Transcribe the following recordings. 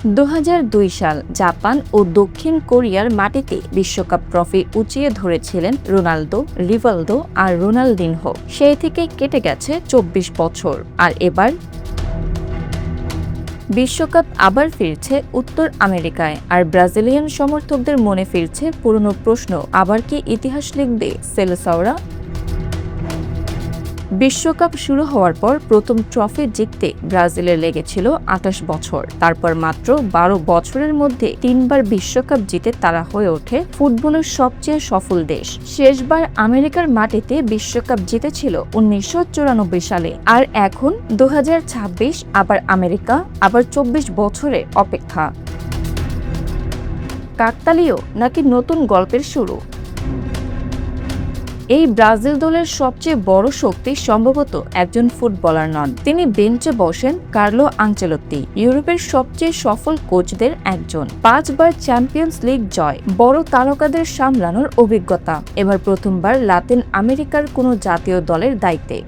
২০০২ সাল জাপান ও দক্ষিণ কোরিয়ার মাটিতে বিশ্বকাপ ট্রফি উঁচিয়ে ধরেছিলেন রোনালদো, রিভালদো আর রোনালদিনহো। সেই থেকে কেটে গেছে ২৪ বছর, আর এবার বিশ্বকাপ আবার ফিরছে উত্তর আমেরিকায়, আর ব্রাজিলিয়ান সমর্থকদের মনে ফিরছে পুরনো প্রশ্ন, আবার কি ইতিহাস লিখবে সেলেসাওরা? বিশ্বকাপ শুরু হওয়ার পর প্রথম ট্রফি জিততে ব্রাজিলের লেগেছিল ২৮ বছর। তারপর মাত্র ১২ বছরের মধ্যে ৩বার বিশ্বকাপ জিতে তারা হয়ে ওঠে ফুটবলের সবচেয়ে সফল দেশ। শেষবার আমেরিকার মাটিতে বিশ্বকাপ জিতেছিল ১৯৯৪ সালে, আর এখন ২০২৬ আবার আমেরিকা, আবার ২৪ বছরে অপেক্ষা। কাকতালীয় নাকি নতুন গল্পের শুরু? এই ব্রাজিল দলের সবচেয়ে বড় শক্তি সম্ভবত একজন ফুটবলার নন, তিনি বেঞ্চে বসেন কার্লো আনচেলত্তি, ইউরোপের সবচেয়ে সফল কোচদের একজন। ৫ বার চ্যাম্পিয়ন্স লিগ জয়, বড় তারকাদের সামলানোর অভিজ্ঞতা, এবার প্রথমবার লাতিন আমেরিকার কোনো জাতীয় দলের দায়িত্বে।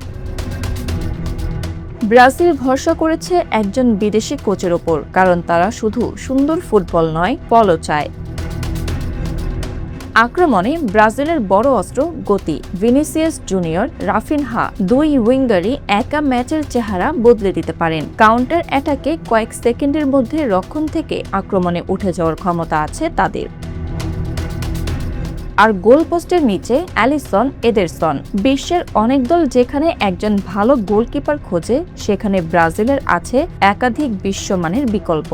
ব্রাজিল ভরসা করেছে একজন বিদেশি কোচের ওপর, কারণ তারা শুধু সুন্দর ফুটবল নয়, ফলও চায়। আক্রমণে ব্রাজিলের বড় অস্ত্র গতি। ভিনিসিয়াস জুনিয়র, রাফিনহা দুই উইঙ্গারই একা ম্যাচের চেহারা বদলে দিতে পারেন। কাউন্টার অ্যাটাকে কয়েক সেকেন্ডের মধ্যে রক্ষণ থেকে আক্রমণে উঠে যাওয়ার ক্ষমতা আছে তাদের। আর গোলপোস্টের নিচে অ্যালিসন, এডারসন। বিশ্বের অনেক দল যেখানে একজন ভালো গোলকিপার খোঁজে, সেখানে ব্রাজিলের আছে একাধিক বিশ্বমানের বিকল্প।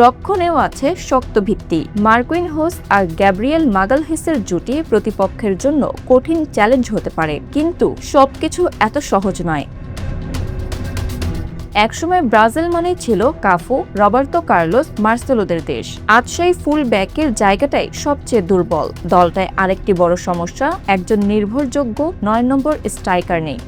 রক্ষণেও আছে শক্ত ভিত্তি। মার্কুইনহোস আর গ্যাব্রিয়েল মাগালহেসের জুটি প্রতিপক্ষের জন্য কঠিন চ্যালেঞ্জ হতে পারে, কিন্তু সবকিছু এত সহজ নয়। একসময় ব্রাজিল মানেই ছিল কাফু, রবার্তো কার্লোস, মার্সেলোদের দেশ। আজ সেই ফুল ব্যাকের জায়গাটাই সবচেয়ে দুর্বল। দলটায় আরেকটি বড় সমস্যা, একজন নির্ভরযোগ্য ৯ নম্বর স্ট্রাইকার নেই।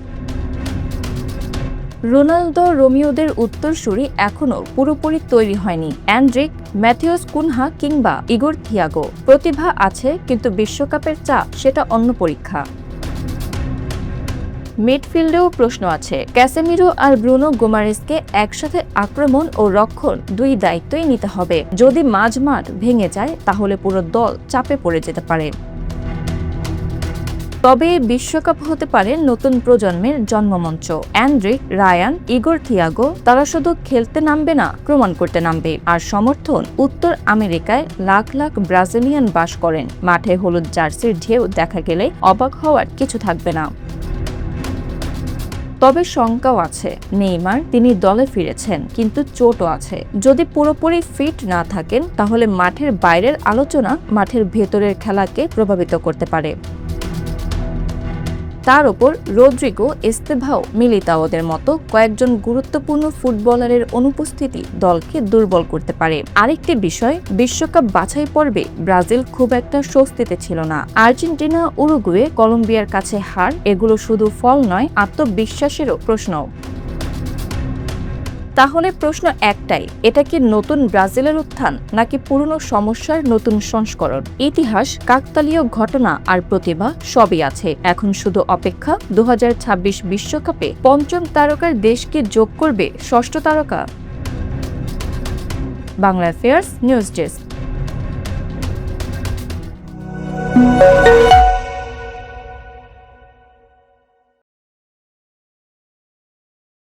রোনালদো রোমিওদের উত্তরসূরি এখনও পুরোপুরি তৈরি হয়নি। অ্যান্ড্রিক, ম্যাথিউস কুনহা কিংবা ইগোর থিয়াগো। প্রতিভা আছে, কিন্তু বিশ্বকাপের চাপ সেটা অন্য পরীক্ষা। মিডফিল্ডেও প্রশ্ন আছে। ক্যাসেমিরো আর ব্রুনো গোমারেসকে একসাথে আক্রমণ ও রক্ষণ দুই দায়িত্বই নিতে হবে। যদি মাঝমাঠ ভেঙে যায়, তাহলে পুরো দল চাপে পড়ে যেতে পারে। তবে বিশ্বকাপ হতে পারে নতুন প্রজন্মের জন্মমঞ্চ। অ্যান্ড্রিক, রায়ান, ইগোর থিয়াগো তারা শুধু খেলতে নামবে না, প্রমাণ করতে নামবে। আর সমর্থন, উত্তর আমেরিকায় লাখ লাখ ব্রাজিলিয়ান বাস করেন। মাঠে হলুদ জার্সির ঢেউ দেখা গেলে অবাক হওয়ার কিছু থাকবে না। তবে শঙ্কাও আছে। নেইমার, তিনি দলে ফিরেছেন, কিন্তু চোটও আছে। যদি পুরোপুরি ফিট না থাকেন, তাহলে মাঠের বাইরের আলোচনা মাঠের ভেতরের খেলাকে প্রভাবিত করতে পারে। তার উপর রদ্রিগো, এস্তেভাও, মিলিতাওদের মতো কয়েকজন গুরুত্বপূর্ণ ফুটবলারের অনুপস্থিতি দলকে দুর্বল করতে পারে। আরেকটি বিষয়, বিশ্বকাপ বাছাই পর্বে ব্রাজিল খুব একটা স্বস্তিতে ছিল না। আর্জেন্টিনা, উরুগুয়ে, কলম্বিয়ার কাছে হার, এগুলো শুধু ফল নয়, আত্মবিশ্বাসেরও প্রশ্ন। তাহলে প্রশ্ন একটাই, এটা কি নতুন ব্রাজিলের উত্থান, নাকি পুরনো সমস্যার নতুন সংস্করণ? ইতিহাস, কাকতালীয় ঘটনা আর প্রতিভা সবই আছে। এখন শুধু অপেক্ষা, ২০২৬ বিশ্বকাপে পঞ্চম তারকার দেশকে যোগ করবে ষষ্ঠ তারকা। Bangla affairs news desk.